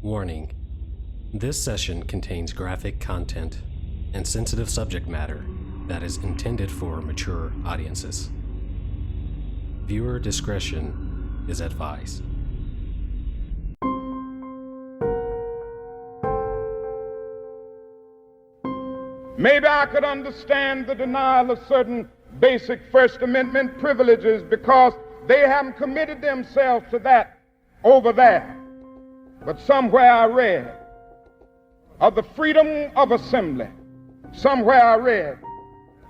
Warning: this session contains graphic content and sensitive subject matter that is intended for mature audiences. Viewer discretion is advised. Maybe I could understand the denial of certain basic First Amendment privileges because they haven't committed themselves to that over there. But somewhere I read of the freedom of assembly. Somewhere I read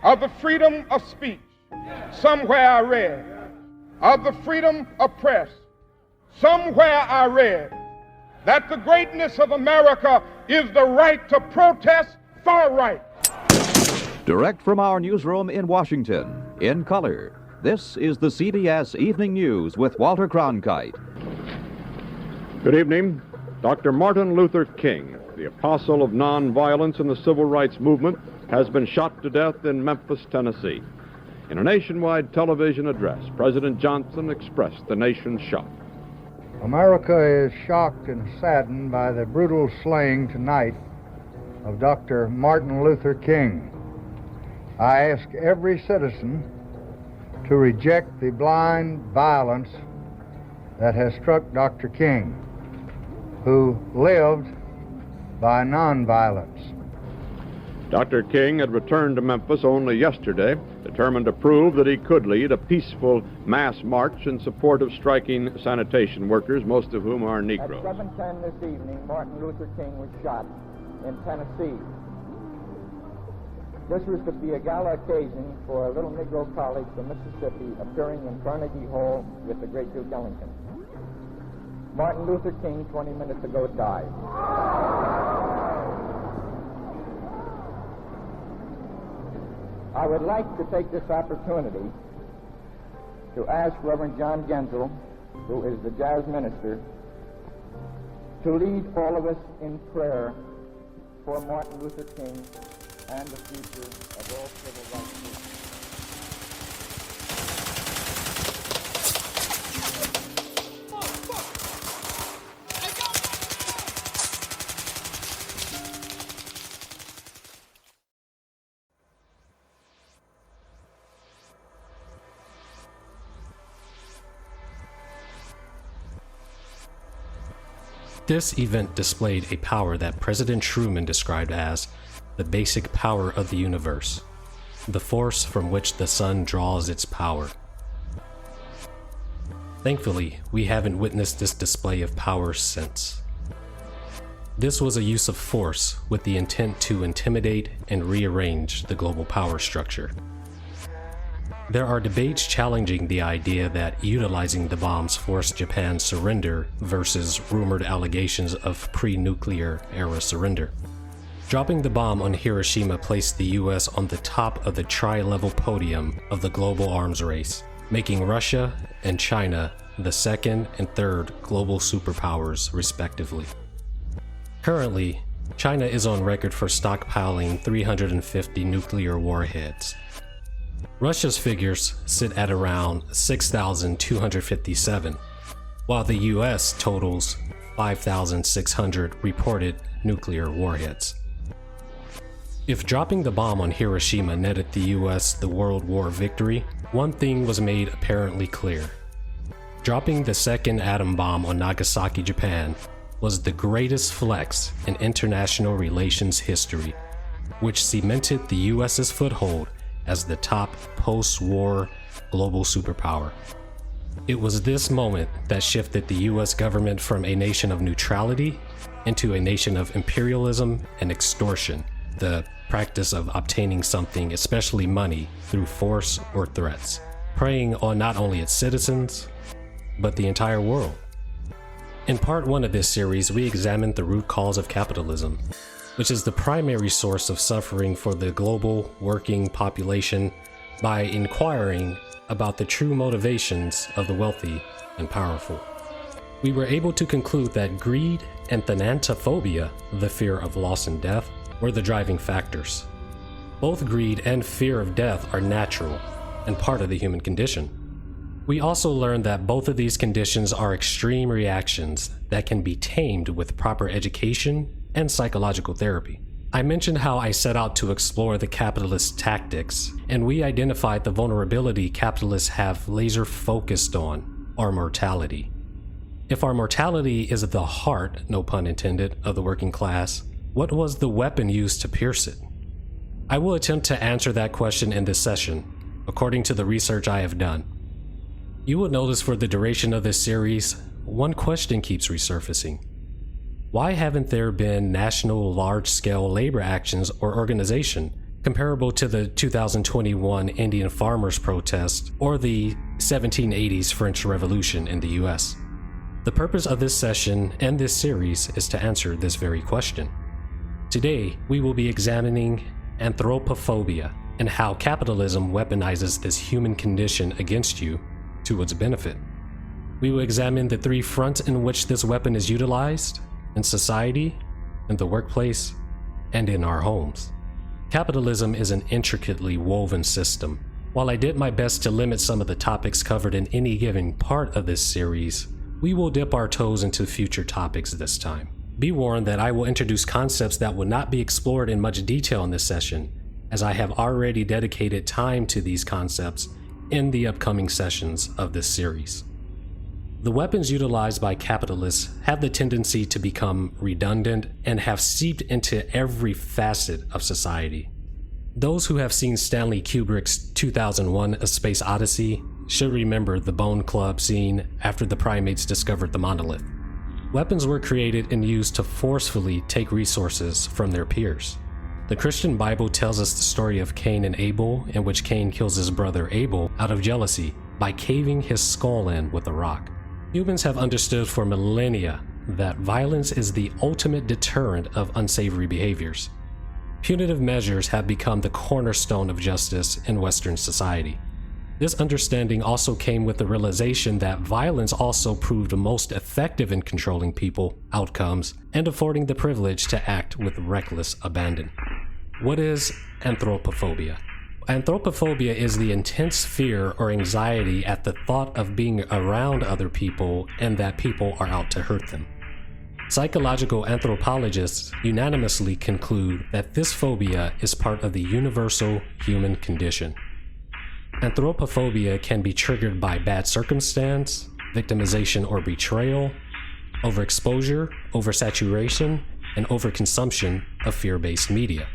of the freedom of speech. Somewhere I read of the freedom of press. Somewhere I read that the greatness of America is the right to protest far right. Direct from our newsroom in Washington, in color, this is the CBS Evening News with Walter Cronkite. Good evening. Dr. Martin Luther King, the apostle of nonviolence in the civil rights movement, has been shot to death in Memphis, Tennessee. In a nationwide television address, President Johnson expressed the nation's shock. America is shocked and saddened by the brutal slaying tonight of Dr. Martin Luther King. I ask every citizen to reject the blind violence that has struck Dr. King, who lived by nonviolence. Dr. King had returned to Memphis only yesterday, determined to prove that he could lead a peaceful mass march in support of striking sanitation workers, most of whom are Negroes. At 7:10 this evening, Martin Luther King was shot in Tennessee. This was to be a gala occasion for a little Negro college from Mississippi appearing in Carnegie Hall with the great Duke Ellington. Martin Luther King, 20 minutes ago, died. I would like to take this opportunity to ask Reverend John Genzel, who is the jazz minister, to lead all of us in prayer for Martin Luther King and the future of all civil rights movements. This event displayed a power that President Truman described as the basic power of the universe, the force from which the sun draws its power. Thankfully, we haven't witnessed this display of power since. This was a use of force with the intent to intimidate and rearrange the global power structure. There are debates challenging the idea that utilizing the bombs forced Japan's surrender versus rumored allegations of pre-nuclear era surrender. Dropping the bomb on Hiroshima placed the US on the top of the tri-level podium of the global arms race, making Russia and China the second and third global superpowers respectively. Currently, China is on record for stockpiling 350 nuclear warheads. Russia's figures sit at around 6,257, while the US totals 5,600 reported nuclear warheads. If dropping the bomb on Hiroshima netted the US the World War victory, one thing was made apparently clear. Dropping the second atom bomb on Nagasaki, Japan, was the greatest flex in international relations history, which cemented the US's foothold as the top post-war global superpower. It was this moment that shifted the US government from a nation of neutrality into a nation of imperialism and extortion, the practice of obtaining something, especially money, through force or threats, preying on not only its citizens, but the entire world. In part 1 of this series, we examined the root cause of capitalism, which is the primary source of suffering for the global working population, by inquiring about the true motivations of the wealthy and powerful. We were able to conclude that greed and Anthropophobia, the fear of loss and death, were the driving factors. Both greed and fear of death are natural and part of the human condition. We also learned that both of these conditions are extreme reactions that can be tamed with proper education and psychological therapy. I mentioned how I set out to explore the capitalist tactics, and we identified the vulnerability capitalists have laser focused on, our mortality. If our mortality is the heart, no pun intended, of the working class, what was the weapon used to pierce it? I will attempt to answer that question in this session, according to the research I have done. You will notice for the duration of this series, one question keeps resurfacing. Why haven't there been national large-scale labor actions or organization comparable to the 2021 Indian farmers' protest or the 1780s French Revolution in the US? The purpose of this session and this series is to answer this very question. Today, we will be examining Anthropophobia and how capitalism weaponizes this human condition against you to its benefit. We will examine the three fronts in which this weapon is utilized: in society, in the workplace, and in our homes. Capitalism is an intricately woven system. While I did my best to limit some of the topics covered in any given part of this series, we will dip our toes into future topics this time. Be warned that I will introduce concepts that will not be explored in much detail in this session, as I have already dedicated time to these concepts in the upcoming sessions of this series. The weapons utilized by capitalists have the tendency to become redundant and have seeped into every facet of society. Those who have seen Stanley Kubrick's 2001: A Space Odyssey should remember the Bone Club scene after the primates discovered the monolith. Weapons were created and used to forcefully take resources from their peers. The Christian Bible tells us the story of Cain and Abel, in which Cain kills his brother Abel out of jealousy by caving his skull in with a rock. Humans have understood for millennia that violence is the ultimate deterrent of unsavory behaviors. Punitive measures have become the cornerstone of justice in Western society. This understanding also came with the realization that violence also proved most effective in controlling people, outcomes, and affording the privilege to act with reckless abandon. What is anthropophobia? Anthropophobia is the intense fear or anxiety at the thought of being around other people and that people are out to hurt them. Psychological anthropologists unanimously conclude that this phobia is part of the universal human condition. Anthropophobia can be triggered by bad circumstance, victimization or betrayal, overexposure, oversaturation, and overconsumption of fear-based media.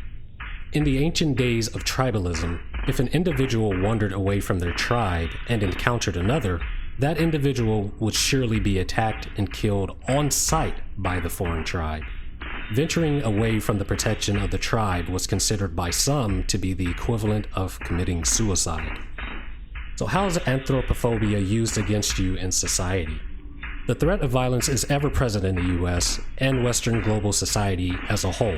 In the ancient days of tribalism, if an individual wandered away from their tribe and encountered another, that individual would surely be attacked and killed on sight by the foreign tribe. Venturing away from the protection of the tribe was considered by some to be the equivalent of committing suicide. So how is anthropophobia used against you in society? The threat of violence is ever present in the US and Western global society as a whole.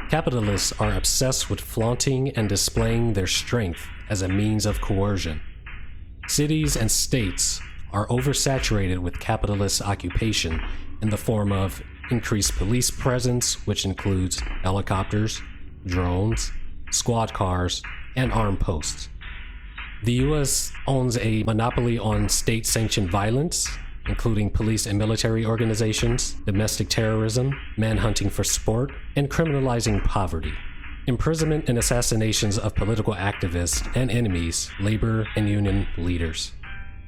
Capitalists are obsessed with flaunting and displaying their strength as a means of coercion. Cities and states are oversaturated with capitalist occupation in the form of increased police presence, which includes helicopters, drones, squad cars, and armed posts. The US owns a monopoly on state-sanctioned violence, including police and military organizations, domestic terrorism, manhunting for sport, and criminalizing poverty. Imprisonment and assassinations of political activists and enemies, labor and union leaders.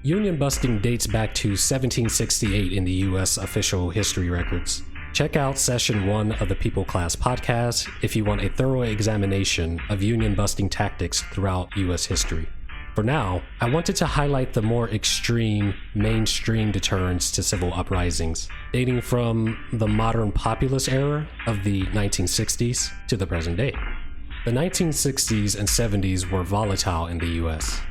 Union busting dates back to 1768 in the US official history records. Check out Session 1 of the People Class podcast if you want a thorough examination of union busting tactics throughout US history. For now, I wanted to highlight the more extreme, mainstream deterrents to civil uprisings, dating from the modern populist era of the 1960s to the present day. The 1960s and 70s were volatile in the US.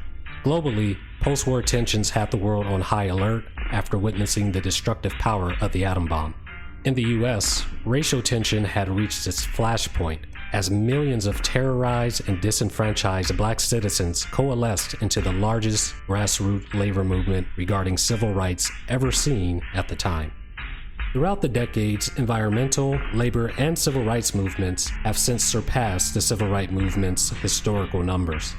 Globally, post-war tensions had the world on high alert after witnessing the destructive power of the atom bomb. In the US, racial tension had reached its flashpoint as millions of terrorized and disenfranchised black citizens coalesced into the largest grassroots labor movement regarding civil rights ever seen at the time. Throughout the decades, environmental, labor, and civil rights movements have since surpassed the civil rights movement's historical numbers.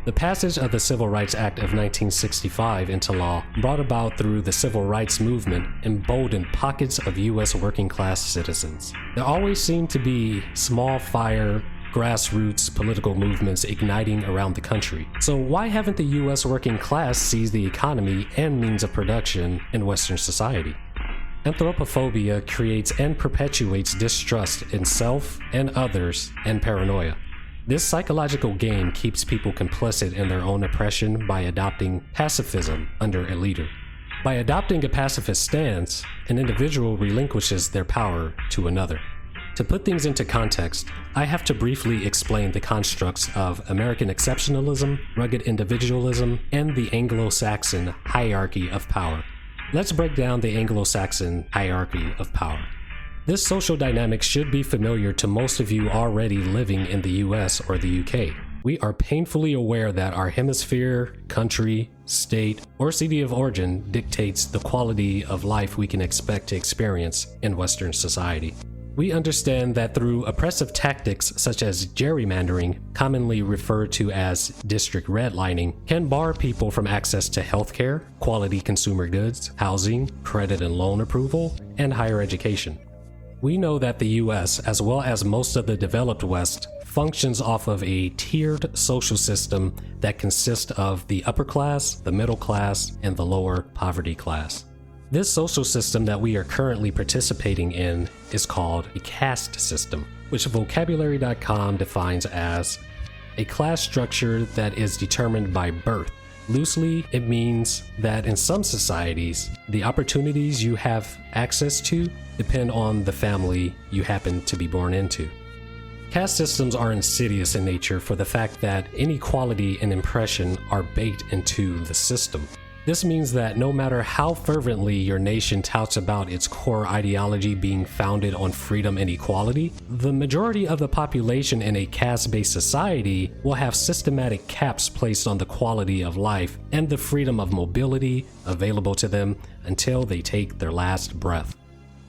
The passage of the Civil Rights Act of 1965 into law, brought about through the civil rights movement, emboldened pockets of U.S. working class citizens. There always seemed to be small fire, grassroots political movements igniting around the country. So why haven't the U.S. working class seized the economy and means of production in Western society? Anthropophobia creates and perpetuates distrust in self and others and paranoia. This psychological game keeps people complicit in their own oppression by adopting pacifism under a leader. By adopting a pacifist stance, an individual relinquishes their power to another. To put things into context, I have to briefly explain the constructs of American exceptionalism, rugged individualism, and the Anglo-Saxon hierarchy of power. Let's break down the Anglo-Saxon hierarchy of power. This social dynamic should be familiar to most of you already living in the US or the UK. We are painfully aware that our hemisphere, country, state, or city of origin dictates the quality of life we can expect to experience in Western society. We understand that through oppressive tactics such as gerrymandering, commonly referred to as district redlining, can bar people from access to healthcare, quality consumer goods, housing, credit and loan approval, and higher education. We know that the US, as well as most of the developed West, functions off of a tiered social system that consists of the upper class, the middle class, and the lower poverty class. This social system that we are currently participating in is called a caste system, which vocabulary.com defines as a class structure that is determined by birth. Loosely, it means that in some societies, the opportunities you have access to depend on the family you happen to be born into. Caste systems are insidious in nature for the fact that inequality and oppression are baked into the system. This means that no matter how fervently your nation touts about its core ideology being founded on freedom and equality, the majority of the population in a caste-based society will have systematic caps placed on the quality of life and the freedom of mobility available to them until they take their last breath.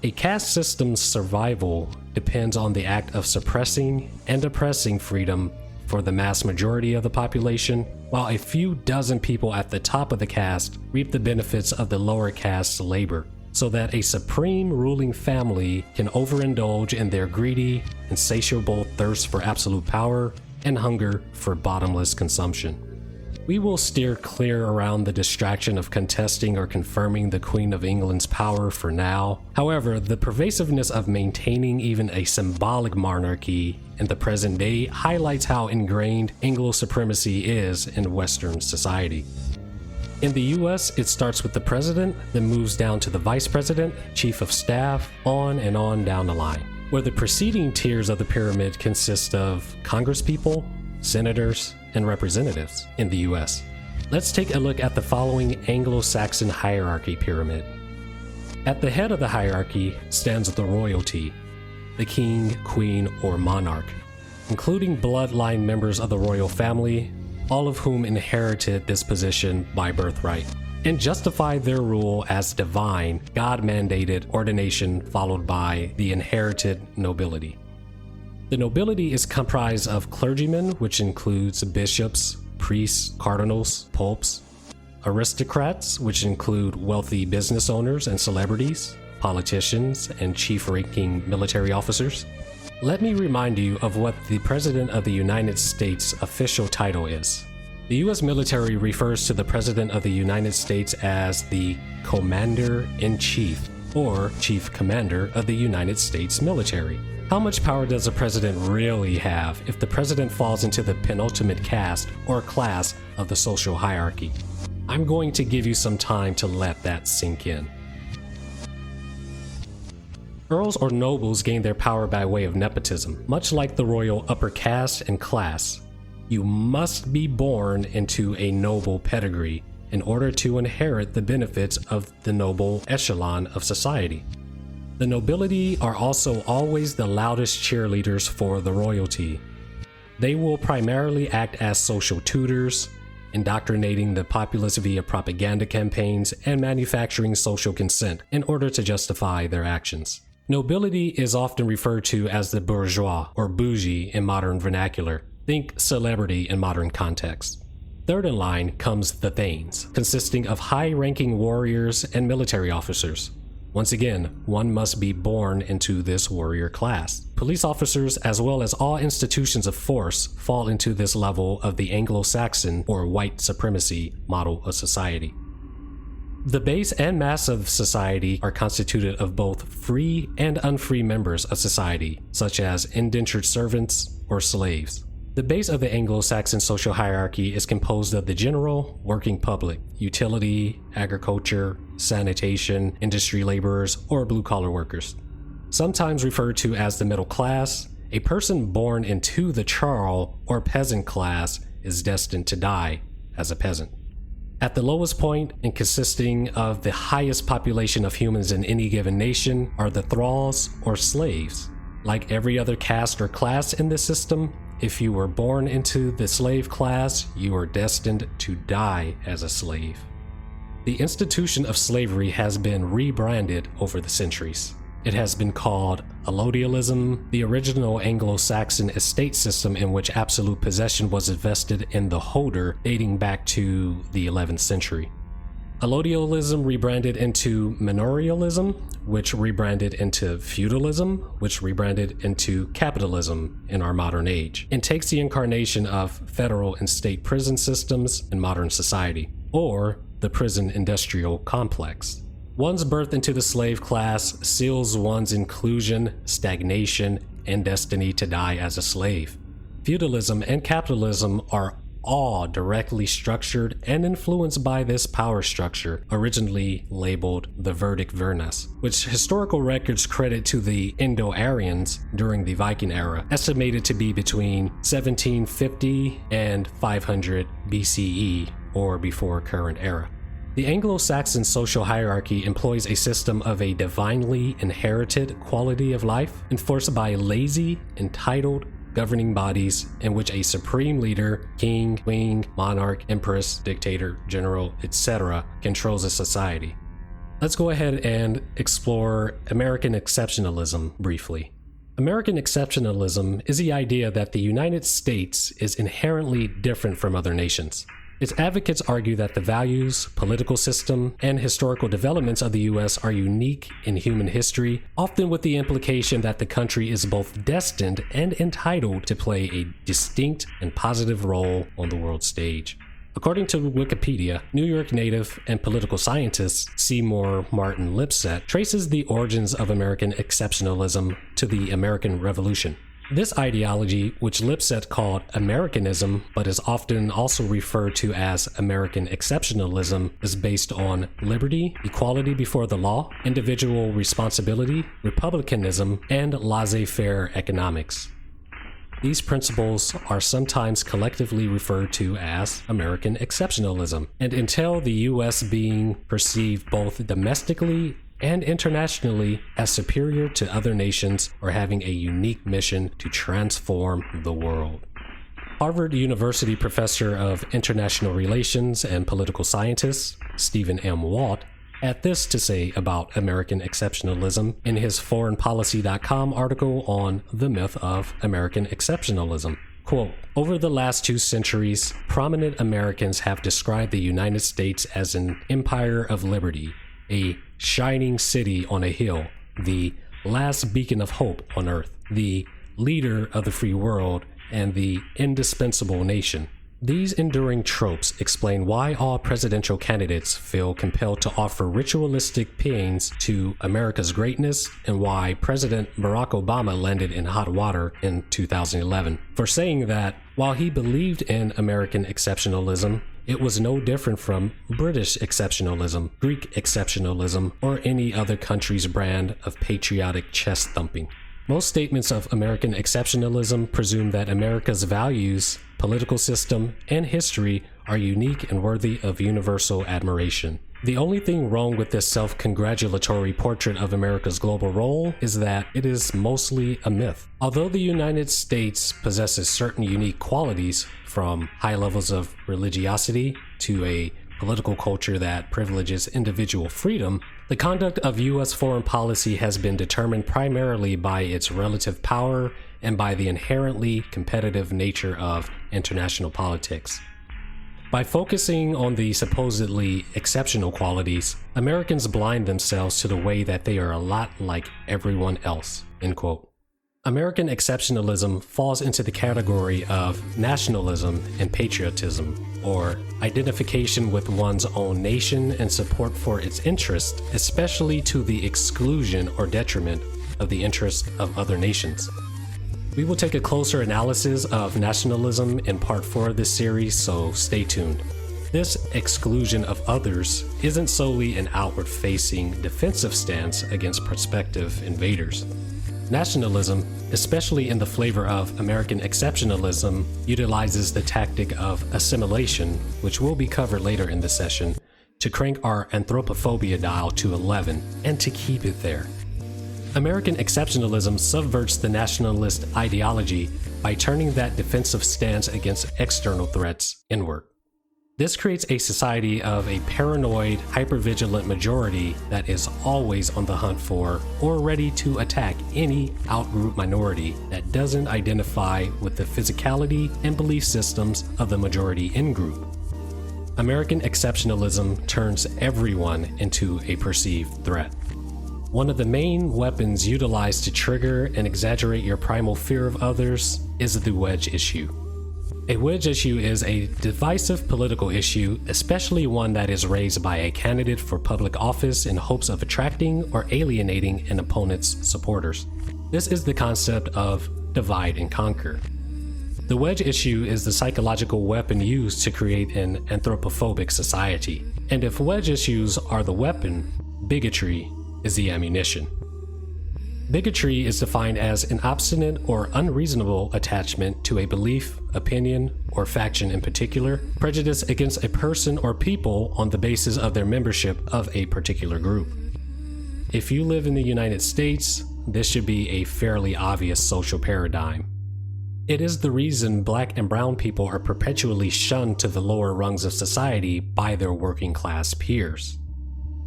A caste system's survival depends on the act of suppressing and oppressing freedom for the mass majority of the population, while a few dozen people at the top of the caste reap the benefits of the lower caste's labor, so that a supreme ruling family can overindulge in their greedy, insatiable thirst for absolute power and hunger for bottomless consumption. We will steer clear around the distraction of contesting or confirming the Queen of England's power for now. However, the pervasiveness of maintaining even a symbolic monarchy in the present day highlights how ingrained Anglo supremacy is in Western society. In the US, it starts with the president, then moves down to the vice president, chief of staff, on and on down the line, where the preceding tiers of the pyramid consist of congresspeople, senators, and representatives in the US. Let's take a look at the following Anglo-Saxon hierarchy pyramid. At the head of the hierarchy stands the royalty, the king, queen, or monarch, including bloodline members of the royal family, all of whom inherited this position by birthright, and justify their rule as divine, God-mandated ordination followed by the inherited nobility. The nobility is comprised of clergymen, which includes bishops, priests, cardinals, popes, aristocrats, which include wealthy business owners and celebrities, politicians, and chief-ranking military officers. Let me remind you of what the President of the United States' official title is. The U.S. military refers to the President of the United States as the Commander-in-Chief, or Chief Commander of the United States military. How much power does a president really have if the president falls into the penultimate caste or class of the social hierarchy? I'm going to give you some time to let that sink in. Earls or nobles gain their power by way of nepotism, much like the royal upper caste and class. You must be born into a noble pedigree in order to inherit the benefits of the noble echelon of society. The nobility are also always the loudest cheerleaders for the royalty. They will primarily act as social tutors, indoctrinating the populace via propaganda campaigns and manufacturing social consent in order to justify their actions. Nobility is often referred to as the bourgeois or bougie in modern vernacular. Think celebrity in modern context. Third in line comes the Thanes, consisting of high-ranking warriors and military officers. Once again, one must be born into this warrior class. Police officers, as well as all institutions of force, fall into this level of the Anglo-Saxon or white supremacy model of society. The base and mass of society are constituted of both free and unfree members of society, such as indentured servants or slaves. The base of the Anglo-Saxon social hierarchy is composed of the general working public, utility, agriculture, sanitation, industry laborers, or blue-collar workers. Sometimes referred to as the middle class, a person born into the charl or peasant class is destined to die as a peasant. At the lowest point, and consisting of the highest population of humans in any given nation, are the thralls or slaves. Like every other caste or class in this system, if you were born into the slave class, you are destined to die as a slave. The institution of slavery has been rebranded over the centuries. It has been called allodialism, the original Anglo-Saxon estate system in which absolute possession was vested in the holder dating back to the 11th century. Allodialism rebranded into manorialism, which rebranded into feudalism, which rebranded into capitalism in our modern age, and takes the incarnation of federal and state prison systems in modern society, or the prison industrial complex. One's birth into the slave class seals one's inclusion, stagnation, and destiny to die as a slave. Feudalism and capitalism are all directly structured and influenced by this power structure, originally labeled the Verdict Vernas, which historical records credit to the Indo-Aryans during the Viking era, estimated to be between 1750 and 500 BCE, or before current era. The Anglo-Saxon social hierarchy employs a system of a divinely inherited quality of life enforced by lazy, entitled, governing bodies in which a supreme leader, king, queen, monarch, empress, dictator, general, etc. controls a society. Let's go ahead and explore American exceptionalism briefly. American exceptionalism is the idea that the United States is inherently different from other nations. Its advocates argue that the values, political system, and historical developments of the U.S. are unique in human history, often with the implication that the country is both destined and entitled to play a distinct and positive role on the world stage. According to Wikipedia, New York native and political scientist Seymour Martin Lipset traces the origins of American exceptionalism to the American Revolution. This ideology, which Lipset called Americanism, but is often also referred to as American exceptionalism, is based on liberty, equality before the law, individual responsibility, republicanism, and laissez-faire economics. These principles are sometimes collectively referred to as American exceptionalism, and entail the U.S. being perceived both domestically and internationally as superior to other nations or having a unique mission to transform the world. Harvard University professor of international relations and political scientist Stephen M. Walt had this to say about American exceptionalism in his foreignpolicy.com article on the myth of American exceptionalism. Quote, "Over the last 2 centuries, prominent Americans have described the United States as an empire of liberty, a shining city on a hill, the last beacon of hope on earth, the leader of the free world, and the indispensable nation. These enduring tropes explain why all presidential candidates feel compelled to offer ritualistic paeans to America's greatness, and why President Barack Obama landed in hot water in 2011 for saying that while he believed in American exceptionalism, it was no different from British exceptionalism, Greek exceptionalism, or any other country's brand of patriotic chest thumping. Most statements of American exceptionalism presume that America's values, political system, and history are unique and worthy of universal admiration. The only thing wrong with this self-congratulatory portrait of America's global role is that it is mostly a myth. Although the United States possesses certain unique qualities, from high levels of religiosity to a political culture that privileges individual freedom, the conduct of U.S. foreign policy has been determined primarily by its relative power and by the inherently competitive nature of international politics. By focusing on the supposedly exceptional qualities, Americans blind themselves to the way that they are a lot like everyone else, end quote. American exceptionalism falls into the category of nationalism and patriotism, or identification with one's own nation and support for its interest, especially to the exclusion or detriment of the interest of other nations. We will take a closer analysis of nationalism in part 4 of this series, so stay tuned. This exclusion of others isn't solely an outward-facing defensive stance against prospective invaders. Nationalism, especially in the flavor of American exceptionalism, utilizes the tactic of assimilation, which will be covered later in the session, to crank our anthropophobia dial to 11 and to keep it there. American exceptionalism subverts the nationalist ideology by turning that defensive stance against external threats inward. This creates a society of a paranoid, hypervigilant majority that is always on the hunt for or ready to attack any outgroup minority that doesn't identify with the physicality and belief systems of the majority in-group. American exceptionalism turns everyone into a perceived threat. One of the main weapons utilized to trigger and exaggerate your primal fear of others is the wedge issue. A wedge issue is a divisive political issue, especially one that is raised by a candidate for public office in hopes of attracting or alienating an opponent's supporters. This is the concept of divide and conquer. The wedge issue is the psychological weapon used to create an anthropophobic society. And if wedge issues are the weapon, bigotry is the ammunition. Bigotry is defined as an obstinate or unreasonable attachment to a belief, opinion, or faction in particular, prejudice against a person or people on the basis of their membership of a particular group. If you live in the United States, this should be a fairly obvious social paradigm. It is the reason Black and brown people are perpetually shunned to the lower rungs of society by their working class peers.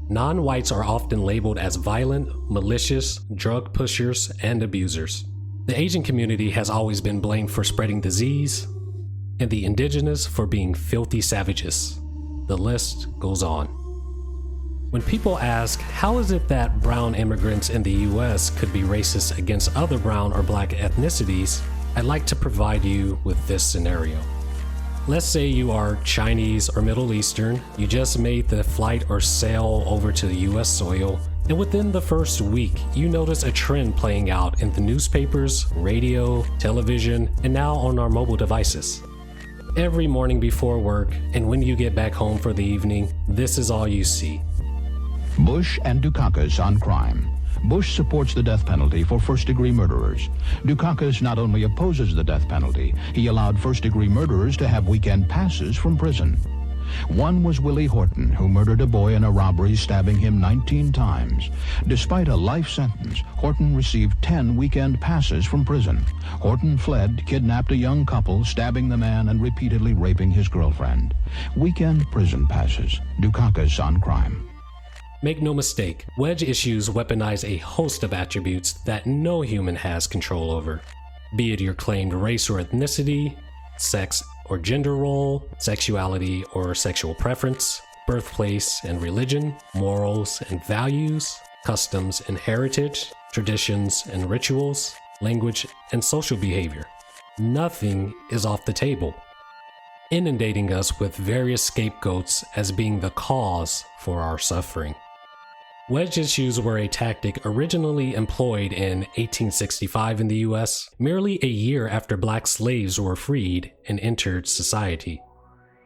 Non-whites are often labeled as violent, malicious, drug pushers, and abusers. The Asian community has always been blamed for spreading disease, and the indigenous for being filthy savages. The list goes on. When people ask, how is it that brown immigrants in the US could be racist against other brown or Black ethnicities, I'd like to provide you with this scenario. Let's say you are Chinese or Middle Eastern, you just made the flight or sail over to the US soil, and within the first week, you notice a trend playing out in the newspapers, radio, television, and now on our mobile devices. Every morning before work, and when you get back home for the evening, this is all you see. Bush and Dukakis on crime. Bush supports the death penalty for first-degree murderers. Dukakis not only opposes the death penalty, he allowed first-degree murderers to have weekend passes from prison. One was Willie Horton, who murdered a boy in a robbery, stabbing him 19 times. Despite a life sentence, Horton received 10 weekend passes from prison. Horton fled, kidnapped a young couple, stabbing the man and repeatedly raping his girlfriend. Weekend prison passes. Dukakis on crime. Make no mistake, wedge issues weaponize a host of attributes that no human has control over. Be it your claimed race or ethnicity, sex or gender role, sexuality or sexual preference, birthplace and religion, morals and values, customs and heritage, traditions and rituals, language and social behavior. Nothing is off the table, inundating us with various scapegoats as being the cause for our suffering. Wedge issues were a tactic originally employed in 1865 in the US, merely a year after Black slaves were freed and entered society.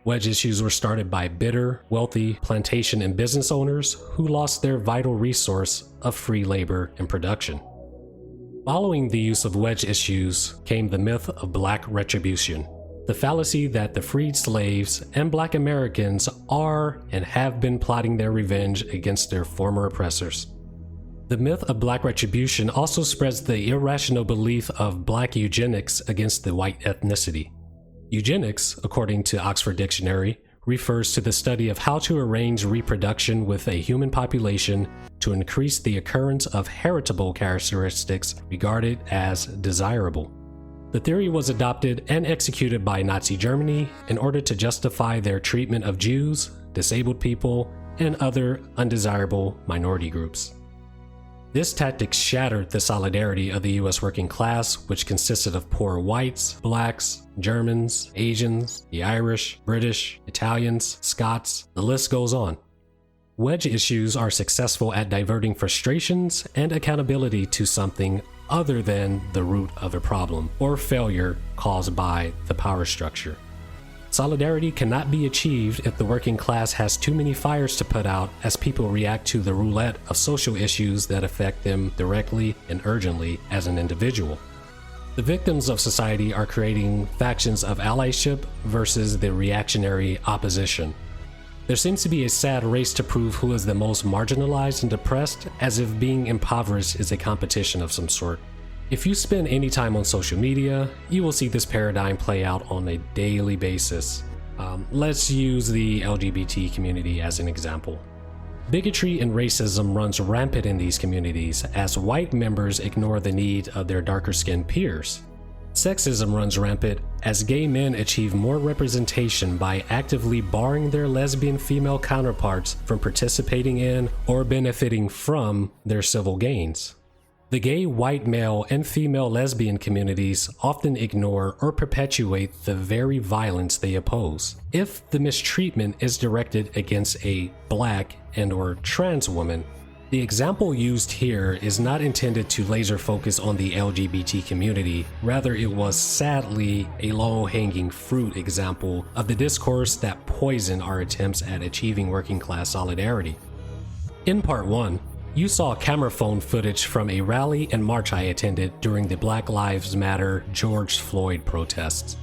Wedge issues were started by bitter, wealthy plantation and business owners who lost their vital resource of free labor and production. Following the use of wedge issues came the myth of Black retribution. The fallacy that the freed slaves and Black Americans are and have been plotting their revenge against their former oppressors. The myth of Black retribution also spreads the irrational belief of Black eugenics against the white ethnicity. Eugenics, according to Oxford Dictionary, refers to the study of how to arrange reproduction with a human population to increase the occurrence of heritable characteristics regarded as desirable. The theory was adopted and executed by Nazi Germany in order to justify their treatment of Jews, disabled people, and other undesirable minority groups. This tactic shattered the solidarity of the US working class, which consisted of poor whites, blacks, Germans, Asians, the Irish, British, Italians, Scots, the list goes on. Wedge issues are successful at diverting frustrations and accountability to something other than the root of a problem or failure caused by the power structure. Solidarity cannot be achieved if the working class has too many fires to put out as people react to the roulette of social issues that affect them directly and urgently as an individual. The victims of society are creating factions of allyship versus the reactionary opposition. There seems to be a sad race to prove who is the most marginalized and depressed, as if being impoverished is a competition of some sort. If you spend any time on social media, you will see this paradigm play out on a daily basis. Let's use the LGBT community as an example. Bigotry and racism runs rampant in these communities as white members ignore the need of their darker-skinned peers. Sexism runs rampant as gay men achieve more representation by actively barring their lesbian female counterparts from participating in or benefiting from their civil gains. The gay white male and female lesbian communities often ignore or perpetuate the very violence they oppose. If the mistreatment is directed against a black and/or trans woman, the example used here is not intended to laser focus on the LGBT community, rather it was sadly a low-hanging fruit example of the discourse that poisoned our attempts at achieving working class solidarity. In part 1, you saw camera phone footage from a rally and march I attended during the Black Lives Matter George Floyd protests.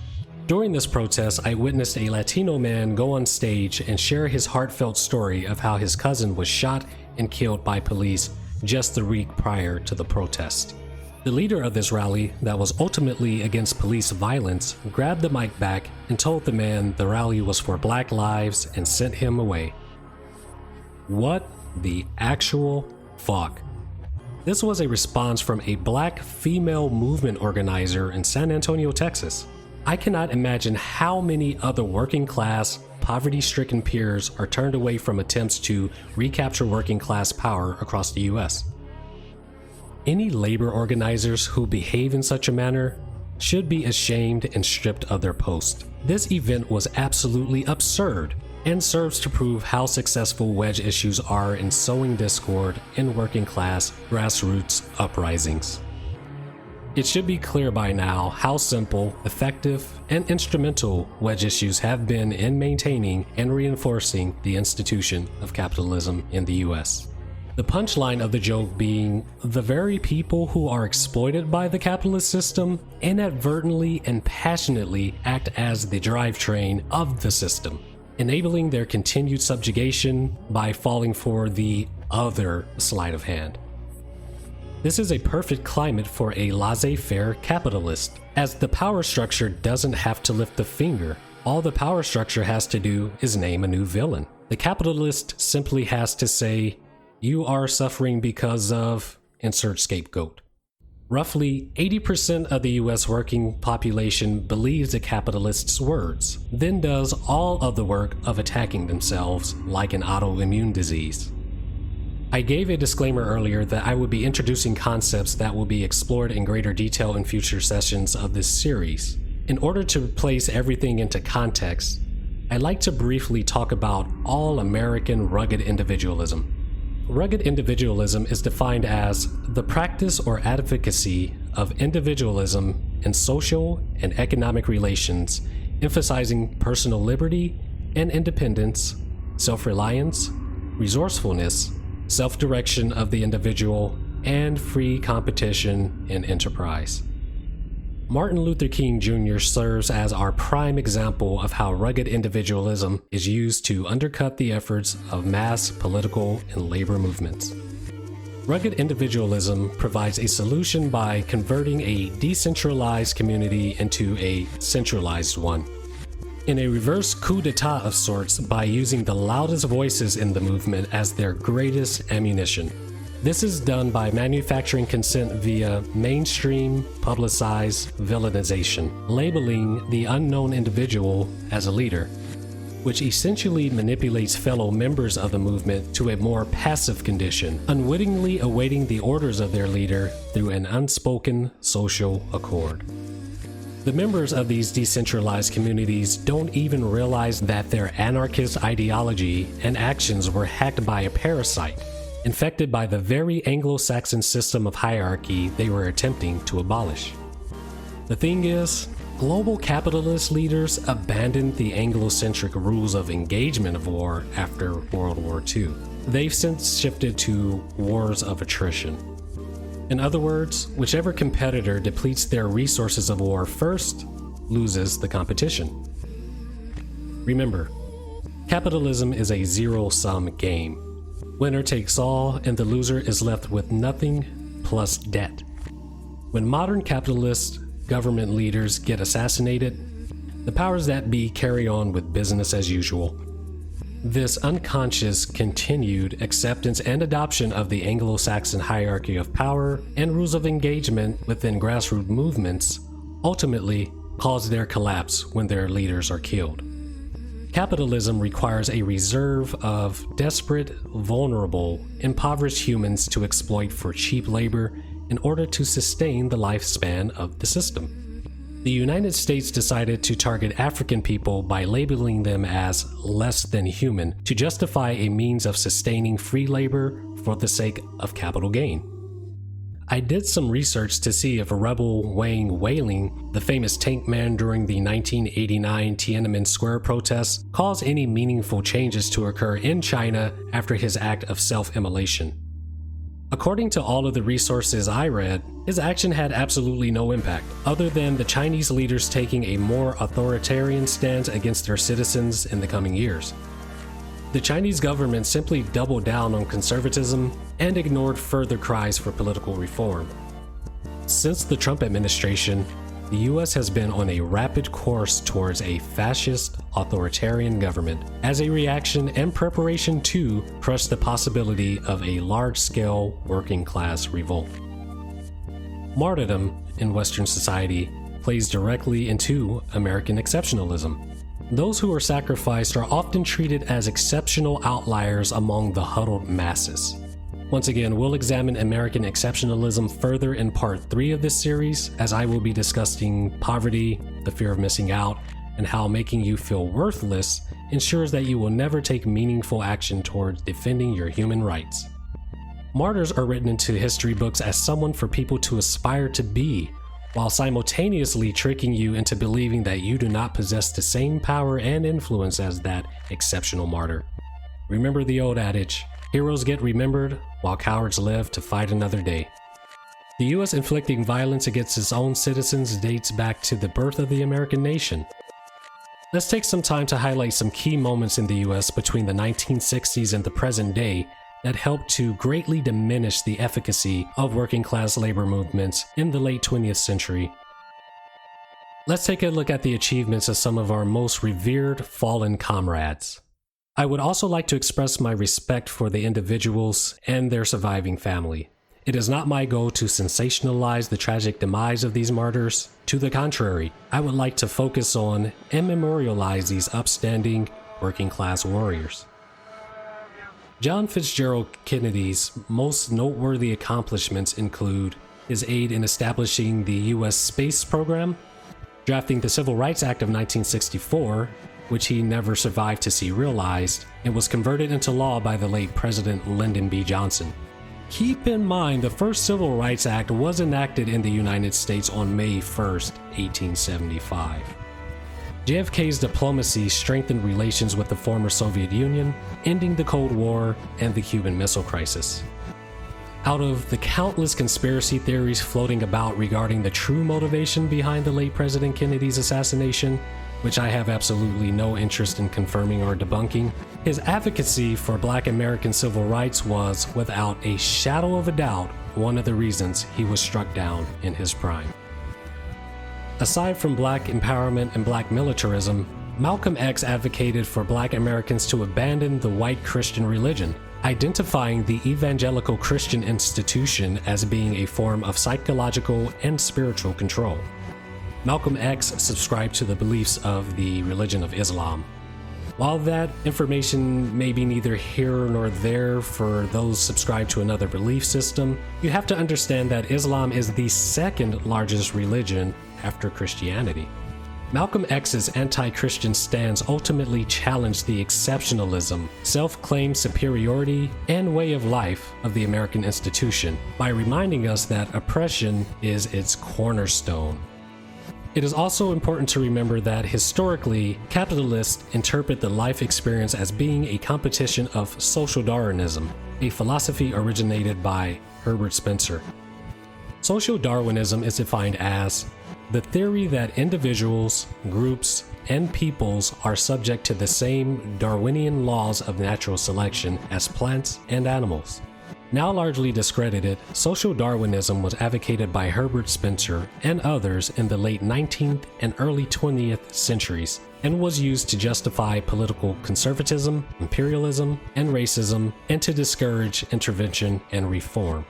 During this protest, I witnessed a Latino man go on stage and share his heartfelt story of how his cousin was shot and killed by police just the week prior to the protest. The leader of this rally, that was ultimately against police violence, grabbed the mic back and told the man the rally was for Black lives and sent him away. What the actual fuck? This was a response from a black female movement organizer in San Antonio, Texas. I cannot imagine how many other working class, poverty-stricken peers are turned away from attempts to recapture working class power across the US. Any labor organizers who behave in such a manner should be ashamed and stripped of their post. This event was absolutely absurd and serves to prove how successful wedge issues are in sowing discord in working class grassroots uprisings. It should be clear by now how simple, effective, and instrumental wedge issues have been in maintaining and reinforcing the institution of capitalism in the US. The punchline of the joke being the very people who are exploited by the capitalist system inadvertently and passionately act as the drivetrain of the system, enabling their continued subjugation by falling for the other sleight of hand. This is a perfect climate for a laissez-faire capitalist, as the power structure doesn't have to lift a finger. All the power structure has to do is name a new villain. The capitalist simply has to say, "You are suffering because of," insert scapegoat. Roughly 80% of the US working population believes the capitalist's words, then does all of the work of attacking themselves like an autoimmune disease. I gave a disclaimer earlier that I would be introducing concepts that will be explored in greater detail in future sessions of this series. In order to place everything into context, I'd like to briefly talk about all-American rugged individualism. Rugged individualism is defined as the practice or advocacy of individualism in social and economic relations, emphasizing personal liberty and independence, self-reliance, resourcefulness, self-direction of the individual, and free competition in enterprise. Martin Luther King Jr. serves as our prime example of how rugged individualism is used to undercut the efforts of mass political and labor movements. Rugged individualism provides a solution by converting a decentralized community into a centralized one, in a reverse coup d'etat of sorts, by using the loudest voices in the movement as their greatest ammunition. This is done by manufacturing consent via mainstream publicized villainization, labeling the unknown individual as a leader, which essentially manipulates fellow members of the movement to a more passive condition, unwittingly awaiting the orders of their leader through an unspoken social accord. The members of these decentralized communities don't even realize that their anarchist ideology and actions were hacked by a parasite, infected by the very Anglo-Saxon system of hierarchy they were attempting to abolish. The thing is, global capitalist leaders abandoned the Anglo-centric rules of engagement of war after World War II. They've since shifted to wars of attrition. In other words, whichever competitor depletes their resources of war first loses the competition. Remember, capitalism is a zero-sum game. Winner takes all, and the loser is left with nothing plus debt. When modern capitalist government leaders get assassinated, the powers that be carry on with business as usual. This unconscious, continued acceptance and adoption of the Anglo-Saxon hierarchy of power and rules of engagement within grassroots movements ultimately cause their collapse when their leaders are killed. Capitalism requires a reserve of desperate, vulnerable, impoverished humans to exploit for cheap labor in order to sustain the lifespan of the system. The United States decided to target African people by labeling them as less than human to justify a means of sustaining free labor for the sake of capital gain. I did some research to see if a rebel Wayne Whaling, the famous tank man during the 1989 Tiananmen Square protests, caused any meaningful changes to occur in China after his act of self-immolation. According to all of the resources I read, his action had absolutely no impact, other than the Chinese leaders taking a more authoritarian stance against their citizens in the coming years. The Chinese government simply doubled down on conservatism and ignored further cries for political reform. Since the Trump administration, the US has been on a rapid course towards a fascist, authoritarian government as a reaction and preparation to crush the possibility of a large-scale working-class revolt. Martyrdom in Western society plays directly into American exceptionalism. Those who are sacrificed are often treated as exceptional outliers among the huddled masses. Once again, we'll examine American exceptionalism further in part 3 of this series, as I will be discussing poverty, the fear of missing out, and how making you feel worthless ensures that you will never take meaningful action towards defending your human rights. Martyrs are written into history books as someone for people to aspire to be, while simultaneously tricking you into believing that you do not possess the same power and influence as that exceptional martyr. Remember the old adage, heroes get remembered while cowards live to fight another day. The US inflicting violence against its own citizens dates back to the birth of the American nation. Let's take some time to highlight some key moments in the US between the 1960s and the present day that helped to greatly diminish the efficacy of working-class labor movements in the late 20th century. Let's take a look at the achievements of some of our most revered fallen comrades. I would also like to express my respect for the individuals and their surviving family. It is not my goal to sensationalize the tragic demise of these martyrs. To the contrary, I would like to focus on and memorialize these upstanding working-class warriors. John Fitzgerald Kennedy's most noteworthy accomplishments include his aid in establishing the U.S. space program, drafting the Civil Rights Act of 1964, which he never survived to see realized, and was converted into law by the late President Lyndon B. Johnson. Keep in mind, the first Civil Rights Act was enacted in the United States on May 1st, 1875. JFK's diplomacy strengthened relations with the former Soviet Union, ending the Cold War and the Cuban Missile Crisis. Out of the countless conspiracy theories floating about regarding the true motivation behind the late President Kennedy's assassination, which I have absolutely no interest in confirming or debunking, his advocacy for Black American civil rights was, without a shadow of a doubt, one of the reasons he was struck down in his prime. Aside from Black empowerment and Black militarism, Malcolm X advocated for Black Americans to abandon the white Christian religion, identifying the evangelical Christian institution as being a form of psychological and spiritual control. Malcolm X subscribed to the beliefs of the religion of Islam. While that information may be neither here nor there for those subscribed to another belief system, you have to understand that Islam is the second largest religion after Christianity. Malcolm X's anti-Christian stance ultimately challenged the exceptionalism, self-claimed superiority, and way of life of the American institution by reminding us that oppression is its cornerstone. It is also important to remember that historically, capitalists interpret the life experience as being a competition of social Darwinism, a philosophy originated by Herbert Spencer. Social Darwinism is defined as the theory that individuals, groups, and peoples are subject to the same Darwinian laws of natural selection as plants and animals. Now largely discredited, social Darwinism was advocated by Herbert Spencer and others in the late 19th and early 20th centuries, and was used to justify political conservatism, imperialism, and racism, and to discourage intervention and reform.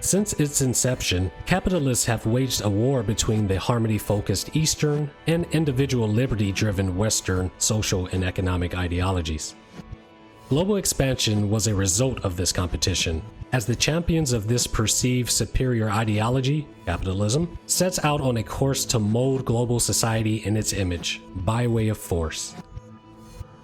Since its inception, capitalists have waged a war between the harmony-focused Eastern and individual liberty-driven Western social and economic ideologies. Global expansion was a result of this competition, as the champions of this perceived superior ideology, capitalism, sets out on a course to mold global society in its image, by way of force.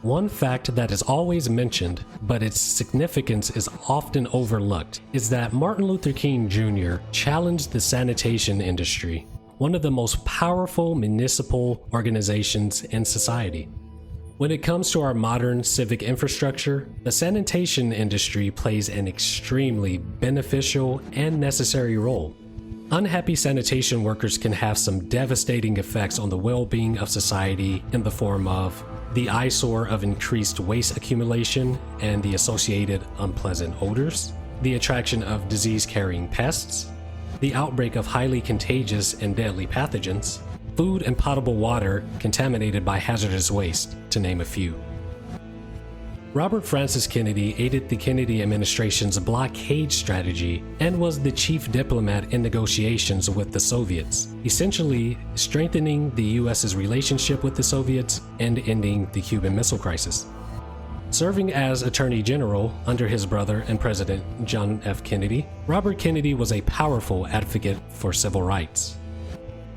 One fact that is always mentioned, but its significance is often overlooked, is that Martin Luther King Jr. challenged the sanitation industry, one of the most powerful municipal organizations in society. When it comes to our modern civic infrastructure, the sanitation industry plays an extremely beneficial and necessary role. Unhappy sanitation workers can have some devastating effects on the well-being of society in the form of the eyesore of increased waste accumulation and the associated unpleasant odors, the attraction of disease-carrying pests, the outbreak of highly contagious and deadly pathogens, food and potable water contaminated by hazardous waste, to name a few. Robert Francis Kennedy aided the Kennedy administration's blockade strategy and was the chief diplomat in negotiations with the Soviets, essentially strengthening the US's relationship with the Soviets and ending the Cuban Missile Crisis. Serving as Attorney General under his brother and President John F. Kennedy, Robert Kennedy was a powerful advocate for civil rights.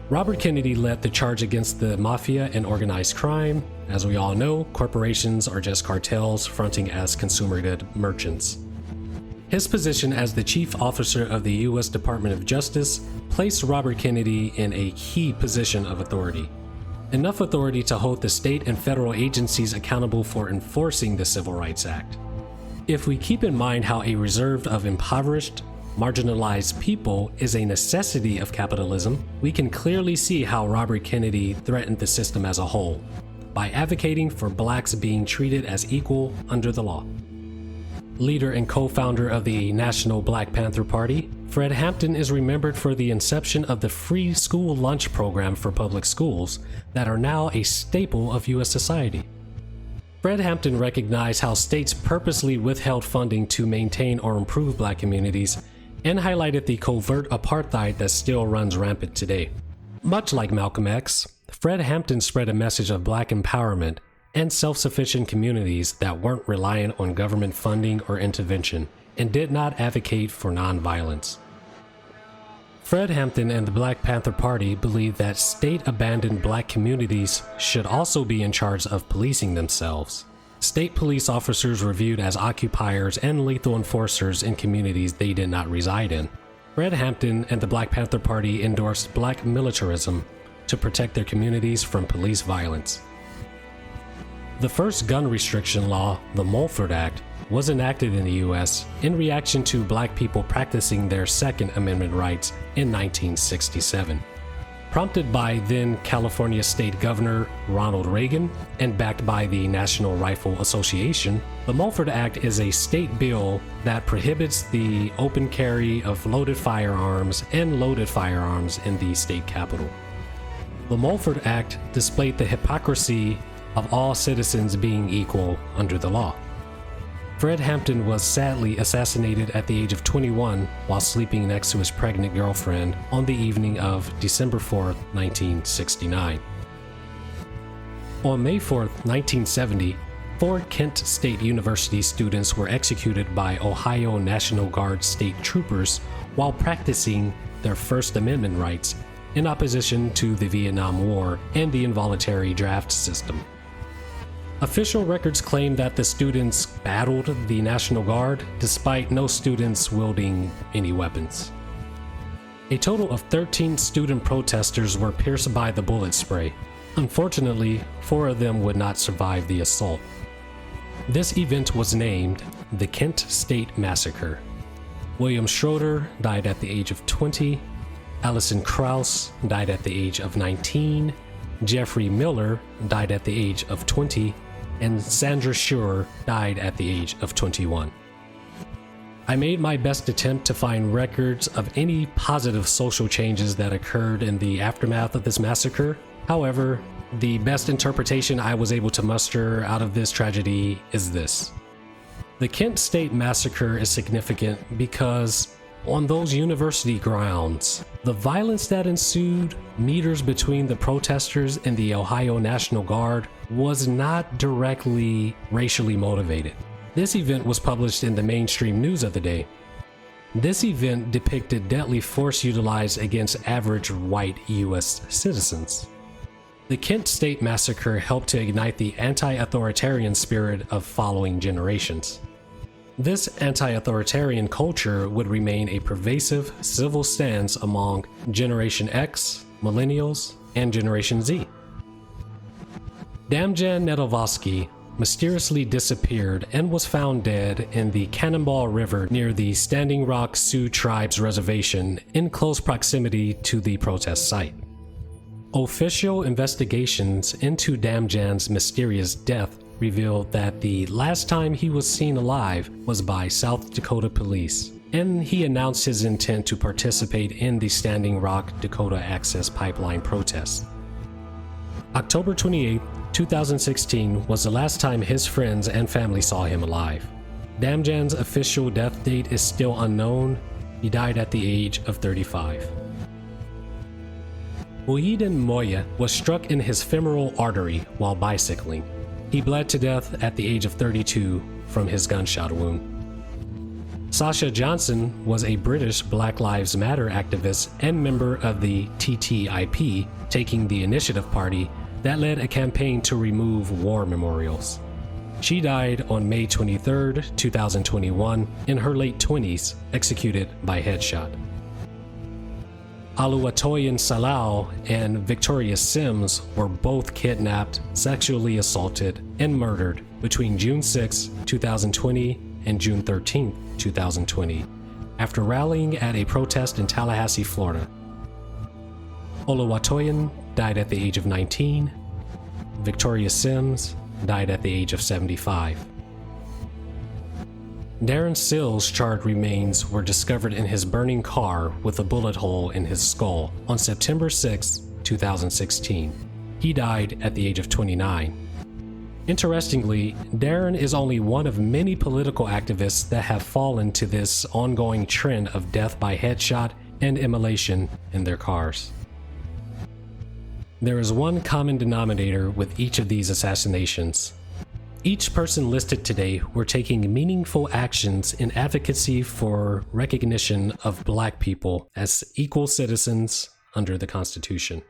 Robert Kennedy led the charge against the mafia and organized crime. As we all know, corporations are just cartels fronting as consumer good merchants. His position as the chief officer of the U.S. Department of Justice placed Robert Kennedy in a key position of authority. Enough authority to hold the state and federal agencies accountable for enforcing the Civil Rights Act. If we keep in mind how a reserve of impoverished, marginalized people is a necessity of capitalism, we can clearly see how Robert Kennedy threatened the system as a whole by advocating for blacks being treated as equal under the law. Leader and co-founder of the National Black Panther Party, Fred Hampton is remembered for the inception of the free school lunch program for public schools that are now a staple of U.S. society. Fred Hampton recognized how states purposely withheld funding to maintain or improve black communities and highlighted the covert apartheid that still runs rampant today. Much like Malcolm X, Fred Hampton spread a message of black empowerment and self-sufficient communities that weren't reliant on government funding or intervention, and did not advocate for nonviolence. Fred Hampton and the Black Panther Party believed that state-abandoned black communities should also be in charge of policing themselves. State police officers were viewed as occupiers and lethal enforcers in communities they did not reside in. Fred Hampton and the Black Panther Party endorsed black militarism to protect their communities from police violence. The first gun restriction law, the Mulford Act, was enacted in the U.S. in reaction to black people practicing their Second Amendment rights in 1967. Prompted by then California State Governor Ronald Reagan and backed by the National Rifle Association, the Mulford Act is a state bill that prohibits the open carry of loaded firearms and loaded firearms in the state capitol. The Mulford Act displayed the hypocrisy of all citizens being equal under the law. Fred Hampton was sadly assassinated at the age of 21 while sleeping next to his pregnant girlfriend on the evening of December 4, 1969. On May 4, 1970, 4 Kent State University students were executed by Ohio National Guard state troopers while practicing their First Amendment rights in opposition to the Vietnam War and the involuntary draft system. Official records claim that the students battled the National Guard despite no students wielding any weapons. A total of 13 student protesters were pierced by the bullet spray. Unfortunately, 4 of them would not survive the assault. This event was named the Kent State Massacre. William Schroeder died at the age of 20, Allison Krauss died at the age of 19, Jeffrey Miller died at the age of 20, and Sandra Schur died at the age of 21. I made my best attempt to find records of any positive social changes that occurred in the aftermath of this massacre. However, the best interpretation I was able to muster out of this tragedy is this. The Kent State Massacre is significant because on those university grounds, the violence that ensued meters between the protesters and the Ohio National Guard was not directly racially motivated. This event was published in the mainstream news of the day. This event depicted deadly force utilized against average white U.S. citizens. The Kent State Massacre helped to ignite the anti-authoritarian spirit of following generations. This anti-authoritarian culture would remain a pervasive civil stance among Generation X, Millennials, and Generation Z. Damjan Nedovsky mysteriously disappeared and was found dead in the Cannonball River near the Standing Rock Sioux Tribe's reservation in close proximity to the protest site. Official investigations into Damjan's mysterious death revealed that the last time he was seen alive was by South Dakota police, and he announced his intent to participate in the Standing Rock Dakota Access Pipeline protest. October 28, 2016 was the last time his friends and family saw him alive. Damjan's official death date is still unknown. He died at the age of 35. Muhyiddin Moya was struck in his femoral artery while bicycling. He bled to death at the age of 32 from his gunshot wound. Sasha Johnson was a British Black Lives Matter activist and member of the TTIP, Taking the Initiative Party, that led a campaign to remove war memorials. She died on May 23, 2021, in her late 20s, executed by headshot. Oluwatoyin Salau and Victoria Sims were both kidnapped, sexually assaulted, and murdered between June 6, 2020 and June 13, 2020, after rallying at a protest in Tallahassee, Florida. Oluwatoyin died at the age of 19. Victoria Sims died at the age of 75. Darren Sills' charred remains were discovered in his burning car with a bullet hole in his skull on September 6, 2016. He died at the age of 29. Interestingly, Darren is only one of many political activists that have fallen to this ongoing trend of death by headshot and immolation in their cars. There is one common denominator with each of these assassinations. Each person listed today were taking meaningful actions in advocacy for recognition of Black people as equal citizens under the Constitution.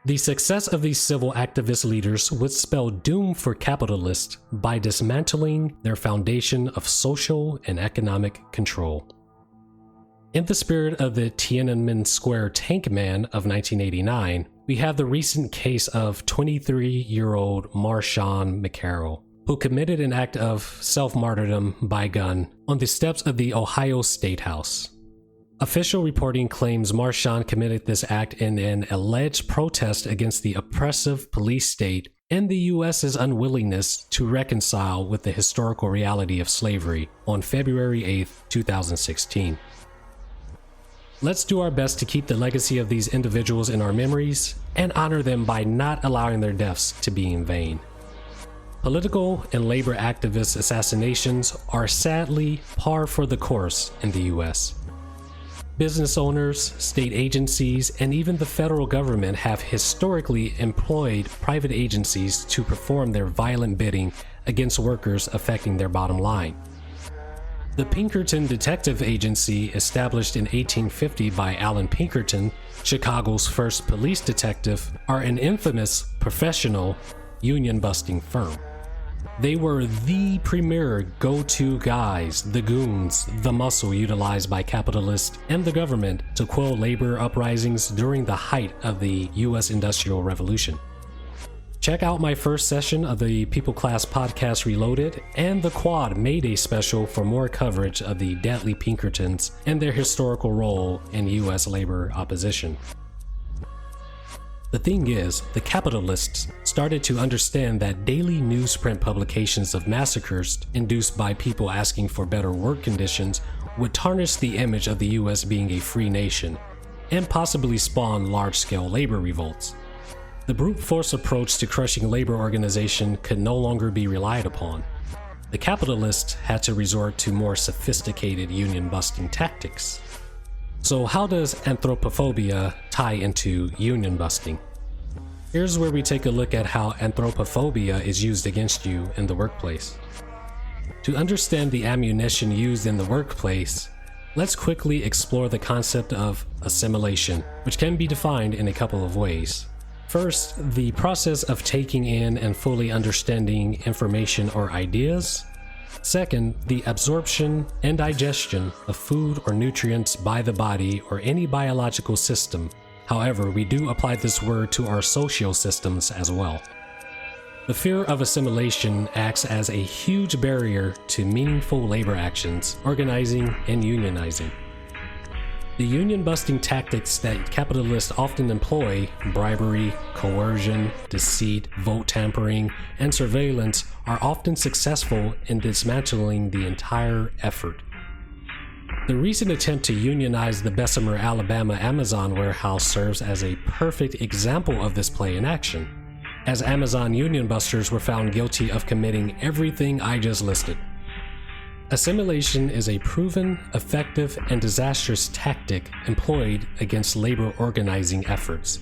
The success of these civil activist leaders would spell doom for capitalists by dismantling their foundation of social and economic control. In the spirit of the Tiananmen Square tank man of 1989, we have the recent case of 23-year-old Marshawn McCarroll, who committed an act of self-martyrdom by gun on the steps of the Ohio State House. Official reporting claims Marshawn committed this act in an alleged protest against the oppressive police state and the U.S.'s unwillingness to reconcile with the historical reality of slavery on February 8, 2016. Let's do our best to keep the legacy of these individuals in our memories and honor them by not allowing their deaths to be in vain. Political and labor activist assassinations are sadly par for the course in the US. Business owners, state agencies, and even the federal government have historically employed private agencies to perform their violent bidding against workers affecting their bottom line. The Pinkerton Detective Agency, established in 1850 by Alan Pinkerton, Chicago's first police detective, are an infamous professional union-busting firm. They were the premier go-to guys, the goons, the muscle utilized by capitalists and the government to quell labor uprisings during the height of the US Industrial Revolution. Check out my first session of the People Class Podcast Reloaded and the Quad Mayday special for more coverage of the deadly Pinkertons and their historical role in US labor opposition. The thing is, the capitalists started to understand that daily newsprint publications of massacres induced by people asking for better work conditions would tarnish the image of the US being a free nation and possibly spawn large-scale labor revolts. The brute force approach to crushing labor organization could no longer be relied upon. The capitalists had to resort to more sophisticated union-busting tactics. So how does anthropophobia tie into union busting? Here's where we take a look at how anthropophobia is used against you in the workplace. To understand the ammunition used in the workplace, let's quickly explore the concept of assimilation, which can be defined in a couple of ways. First, the process of taking in and fully understanding information or ideas. Second, the absorption and digestion of food or nutrients by the body or any biological system. However, we do apply this word to our social systems as well. The fear of assimilation acts as a huge barrier to meaningful labor actions, organizing, and unionizing. The union-busting tactics that capitalists often employ, bribery, coercion, deceit, vote tampering, and surveillance, are often successful in dismantling the entire effort. The recent attempt to unionize the Bessemer, Alabama Amazon warehouse serves as a perfect example of this play in action, as Amazon union busters were found guilty of committing everything I just listed. Assimilation is a proven, effective, and disastrous tactic employed against labor organizing efforts.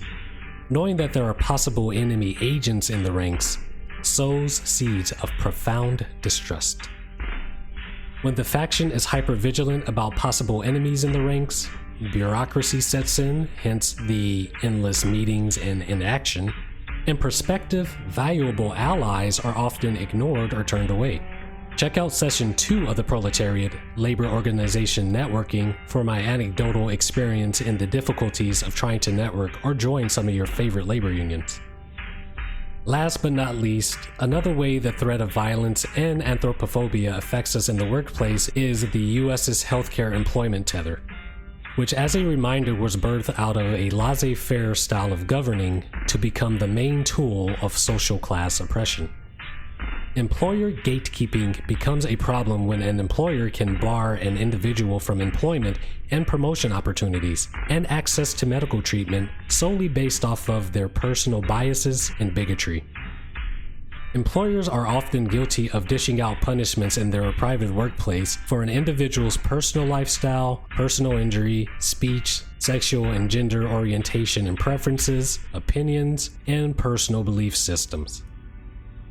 Knowing that there are possible enemy agents in the ranks sows seeds of profound distrust. When the faction is hypervigilant about possible enemies in the ranks, bureaucracy sets in, hence the endless meetings and inaction, and prospective, valuable allies are often ignored or turned away. Check out Session 2 of the Proletariat, Labor Organization Networking, for my anecdotal experience in the difficulties of trying to network or join some of your favorite labor unions. Last but not least, another way the threat of violence and anthropophobia affects us in the workplace is the US's healthcare employment tether, which as a reminder was birthed out of a laissez-faire style of governing to become the main tool of social class oppression. Employer gatekeeping becomes a problem when an employer can bar an individual from employment and promotion opportunities and access to medical treatment solely based off of their personal biases and bigotry. Employers are often guilty of dishing out punishments in their private workplace for an individual's personal lifestyle, personal injury, speech, sexual and gender orientation and preferences, opinions, and personal belief systems.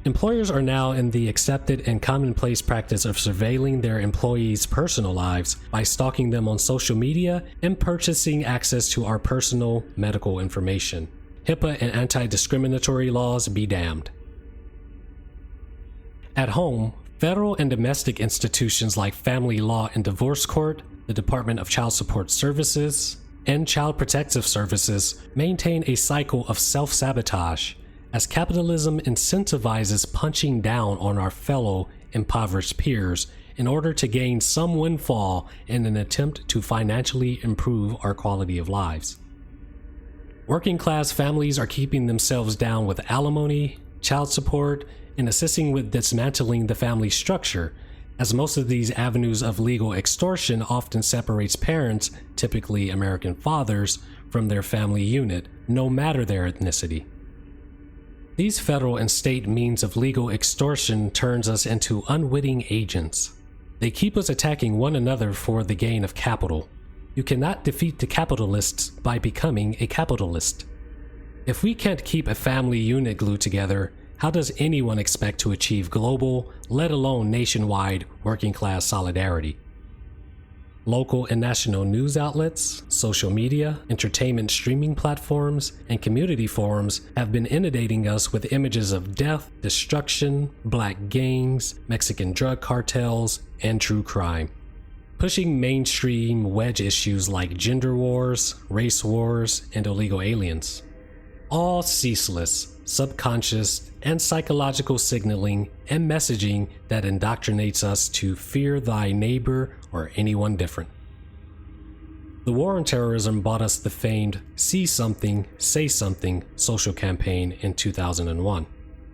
Employers are now in the accepted and commonplace practice of surveilling their employees' personal lives by stalking them on social media and purchasing access to our personal medical information. HIPAA and anti-discriminatory laws be damned. At home, federal and domestic institutions like Family Law and Divorce Court, the Department of Child Support Services, and Child Protective Services maintain a cycle of self-sabotage, as capitalism incentivizes punching down on our fellow impoverished peers in order to gain some windfall in an attempt to financially improve our quality of lives. Working class families are keeping themselves down with alimony, child support, and assisting with dismantling the family structure, as most of these avenues of legal extortion often separates parents, typically American fathers, from their family unit, no matter their ethnicity. These federal and state means of legal extortion turns us into unwitting agents. They keep us attacking one another for the gain of capital. You cannot defeat the capitalists by becoming a capitalist. If we can't keep a family unit glued together, how does anyone expect to achieve global, let alone nationwide, working class solidarity? Local and national news outlets, social media, entertainment streaming platforms, and community forums have been inundating us with images of death, destruction, black gangs, Mexican drug cartels, and true crime. Pushing mainstream wedge issues like gender wars, race wars, and illegal aliens. All ceaseless, subconscious, and psychological signaling and messaging that indoctrinates us to fear thy neighbor or anyone different. The war on terrorism bought us the famed See Something, Say Something social campaign in 2001.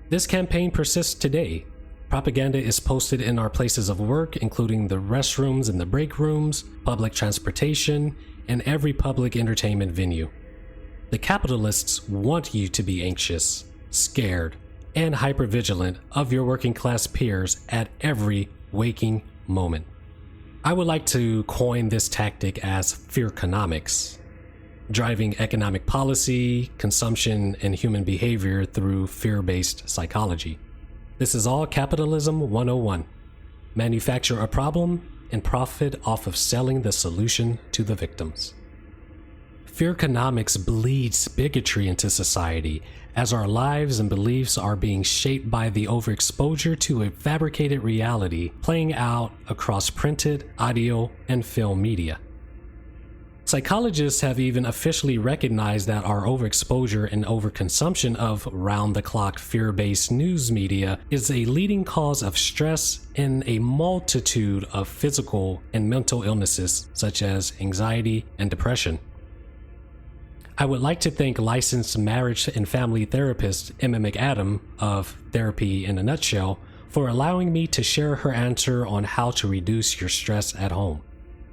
This campaign persists today. Propaganda is posted in our places of work, including the restrooms and the break rooms, public transportation, and every public entertainment venue. The capitalists want you to be anxious, scared, and hypervigilant of your working class peers at every waking moment. I would like to coin this tactic as fearconomics, driving economic policy, consumption, and human behavior through fear-based psychology. This is all Capitalism 101. Manufacture a problem and profit off of selling the solution to the victims. Fearconomics bleeds bigotry into society as our lives and beliefs are being shaped by the overexposure to a fabricated reality playing out across printed, audio, and film media. Psychologists have even officially recognized that our overexposure and overconsumption of round-the-clock fear-based news media is a leading cause of stress and a multitude of physical and mental illnesses such as anxiety and depression. I would like to thank licensed marriage and family therapist Emma McAdam of Therapy in a Nutshell for allowing me to share her answer on how to reduce your stress at home.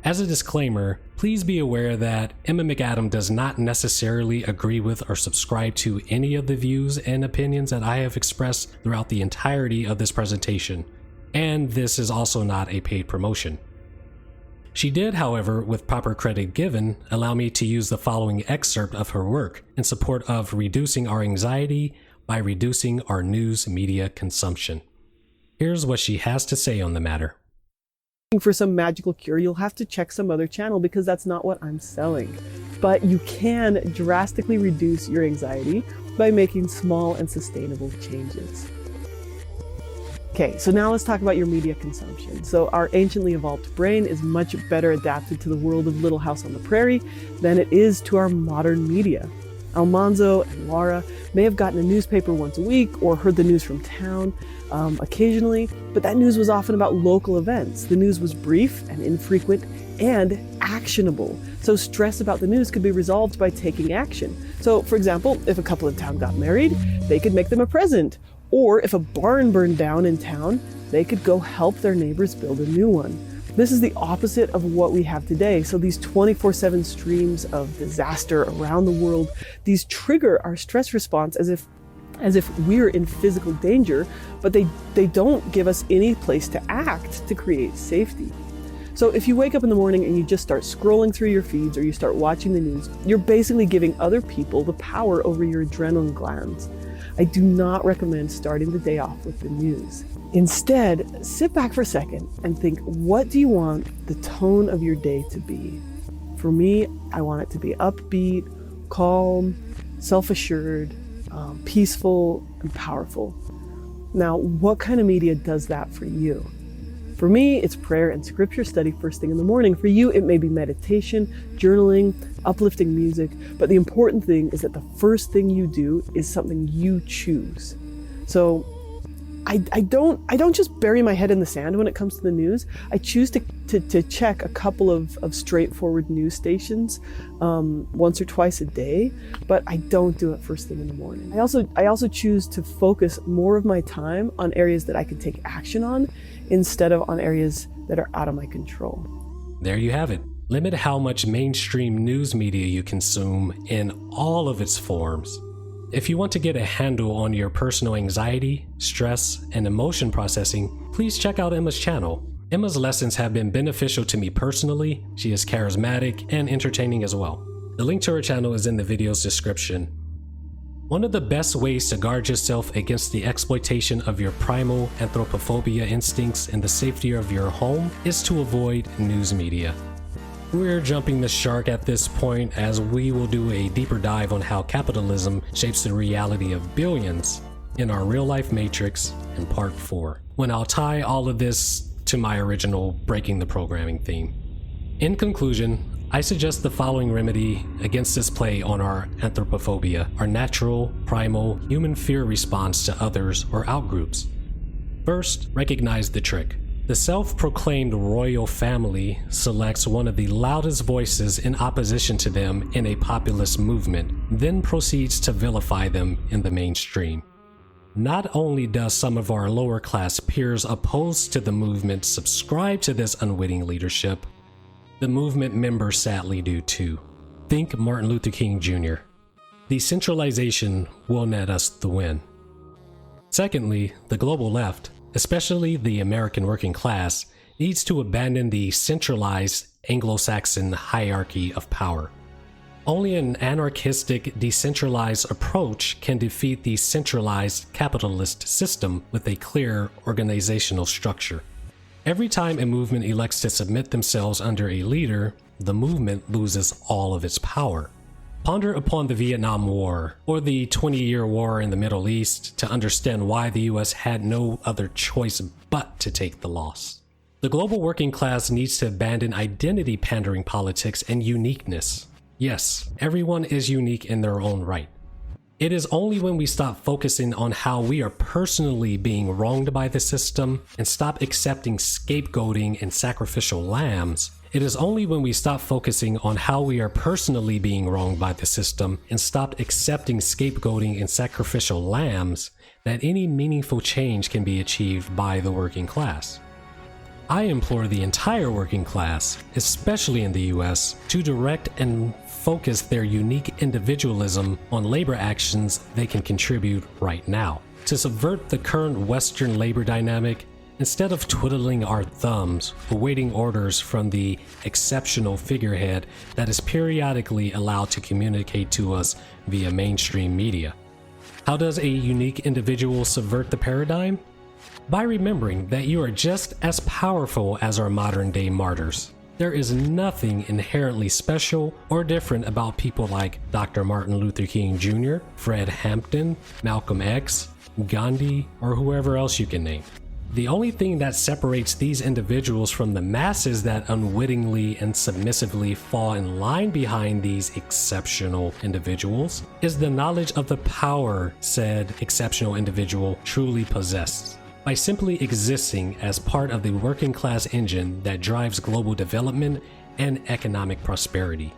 As a disclaimer, please be aware that Emma McAdam does not necessarily agree with or subscribe to any of the views and opinions that I have expressed throughout the entirety of this presentation, and this is also not a paid promotion. She did, however, with proper credit given, allow me to use the following excerpt of her work in support of reducing our anxiety by reducing our news media consumption. Here's what she has to say on the matter. For some magical cure, you'll have to check some other channel because that's not what I'm selling. But you can drastically reduce your anxiety by making small and sustainable changes. Okay, so now let's talk about your media consumption. So our anciently evolved brain is much better adapted to the world of Little House on the Prairie than it is to our modern media. Almanzo and Laura may have gotten a newspaper once a week or heard the news from town occasionally, but that news was often about local events. The news was brief and infrequent and actionable. So stress about the news could be resolved by taking action. So for example, if a couple in town got married, they could make them a present. Or if a barn burned down in town, they could go help their neighbors build a new one. This is the opposite of what we have today. So these 24/7 streams of disaster around the world, these trigger our stress response as if we're in physical danger, but they don't give us any place to act to create safety. So if you wake up in the morning and you just start scrolling through your feeds or you start watching the news, you're basically giving other people the power over your adrenaline glands. I do not recommend starting the day off with the news. Instead, sit back for a second and think, what do you want the tone of your day to be? For me, I want it to be upbeat, calm, self-assured, peaceful, and powerful. Now, what kind of media does that for you? For me, it's prayer and scripture study first thing in the morning. For you, it may be meditation, journaling, uplifting music, but the important thing is that the first thing you do is something you choose. So I don't just bury my head in the sand when it comes to the news. I choose to check a couple of straightforward news stations once or twice a day, but I don't do it first thing in the morning. I also choose to focus more of my time on areas that I can take action on instead of on areas that are out of my control. There you have it. Limit how much mainstream news media you consume in all of its forms. If you want to get a handle on your personal anxiety, stress, and emotion processing, please check out Emma's channel. Emma's lessons have been beneficial to me personally. She is charismatic and entertaining as well. The link to her channel is in the video's description. One of the best ways to guard yourself against the exploitation of your primal anthropophobia instincts in the safety of your home is to avoid news media. We're jumping the shark at this point, as we will do a deeper dive on how capitalism shapes the reality of billions in our real-life matrix in part 4, when I'll tie all of this to my original Breaking the Programming theme. In conclusion, I suggest the following remedy against this play on our anthropophobia, our natural, primal, human fear response to others or outgroups. First, recognize the trick. The self-proclaimed royal family selects one of the loudest voices in opposition to them in a populist movement, then proceeds to vilify them in the mainstream. Not only does some of our lower class peers opposed to the movement subscribe to this unwitting leadership, the movement members sadly do too. Think Martin Luther King Jr. Decentralization will net us the win. Secondly, the global left, especially the American working class, needs to abandon the centralized Anglo-Saxon hierarchy of power. Only an anarchistic, decentralized approach can defeat the centralized capitalist system with a clear organizational structure. Every time a movement elects to submit themselves under a leader, the movement loses all of its power. Ponder upon the Vietnam War or the 20-year war in the Middle East to understand why the US had no other choice but to take the loss. The global working class needs to abandon identity pandering politics and uniqueness. Yes, everyone is unique in their own right. It is only when we stop focusing on how we are personally being wronged by the system and stop accepting scapegoating and sacrificial lambs. It is only when we stop focusing on how we are personally being wronged by the system and stop accepting scapegoating and sacrificial lambs that any meaningful change can be achieved by the working class. I implore the entire working class, especially in the US, to direct and focus their unique individualism on labor actions they can contribute right now. To subvert the current Western labor dynamic, instead of twiddling our thumbs, awaiting orders from the exceptional figurehead that is periodically allowed to communicate to us via mainstream media. How does a unique individual subvert the paradigm? By remembering that you are just as powerful as our modern-day martyrs. There is nothing inherently special or different about people like Dr. Martin Luther King Jr., Fred Hampton, Malcolm X, Gandhi, or whoever else you can name. The only thing that separates these individuals from the masses that unwittingly and submissively fall in line behind these exceptional individuals is the knowledge of the power said exceptional individual truly possesses. By simply existing as part of the working class engine that drives global development and economic prosperity.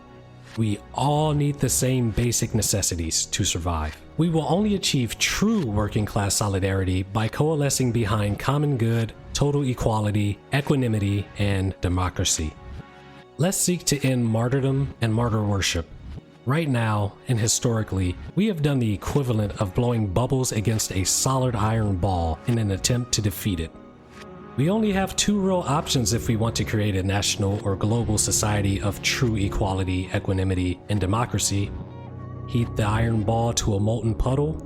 We all need the same basic necessities to survive. We will only achieve true working class solidarity by coalescing behind common good, total equality, equanimity, and democracy. Let's seek to end martyrdom and martyr worship. Right now, and historically, we have done the equivalent of blowing bubbles against a solid iron ball in an attempt to defeat it. We only have two real options if we want to create a national or global society of true equality, equanimity, and democracy: heat the iron ball to a molten puddle,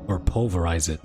or pulverize it.